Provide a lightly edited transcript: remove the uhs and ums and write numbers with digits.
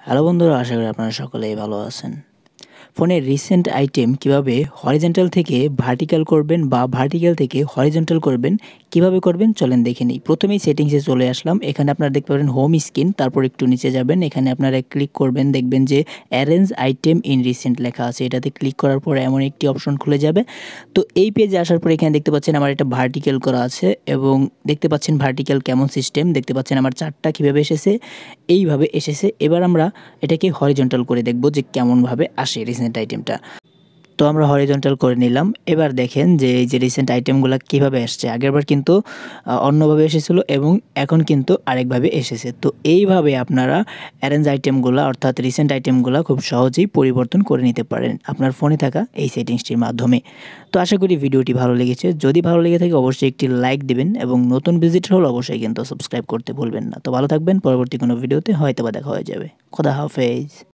Hello বন্ধুরা, আশা করি আপনারা সকলেই ভালো আছেন। ফোনের রিসেন্ট আইটেম কিভাবে হরিজন্টাল থেকে ভার্টিক্যাল করবেন বা ভার্টিক্যাল থেকে হরিজন্টাল করবেন, কিভাবে করবেন চলেন দেখে নিই। প্রথমেই সেটিংসে চলে আসলাম। এখানে আপনারা দেখতে পাবেন হোম স্ক্রিন, তারপর একটু নিচে যাবেন। এখানে আপনারা ক্লিক করবেন, দেখবেন যে অ্যারেঞ্জ আইটেম ইন রিসেন্ট লেখা আছে। এটাতে ক্লিক করার পরে এমন একটি অপশন খুলে যাবে। তো এই পেজে আসার পরে এখানে দেখতে পাচ্ছেন আমার এটা ভার্টিক্যাল করা আছে এবং দেখতে পাচ্ছেন ভার্টিক্যাল কেমন সিস্টেম, দেখতে পাচ্ছেন আমার চার্টটা কীভাবে এসেছে, এইভাবে এসেছে। এবার আমরা এটাকে হরিজন্টাল করে দেখব যে কেমনভাবে আসে রিসেন্ট আইটেমটা। তো আমরা হরিজন্টাল করে নিলাম। এবার দেখেন যে এই যে রিসেন্ট আইটেমগুলা কিভাবে আসছে। আগেরবার কিন্তু অন্যভাবে এসেছিল এবং এখন কিন্তু আরেকভাবে এসেছে। তো এইভাবে আপনারা অ্যারেঞ্জ আইটেমগুলা অর্থাৎ রিসেন্ট আইটেমগুলা খুব সহজেই পরিবর্তন করে নিতে পারেন আপনার ফোনে থাকা এই সেটিংসটির মাধ্যমে। তো আশা করি ভিডিওটি ভালো লেগেছে। যদি ভালো লেগে থাকে অবশ্যই একটি লাইক দিবেন এবং নতুন ভিজিটর হলে অবশ্যই কিন্তু সাবস্ক্রাইব করতে ভুলবেন না। তো ভালো থাকবেন। পরবর্তী কোনো ভিডিওতে হয়তোবা দেখা হয়ে যাবে। খোদা হাফেজ।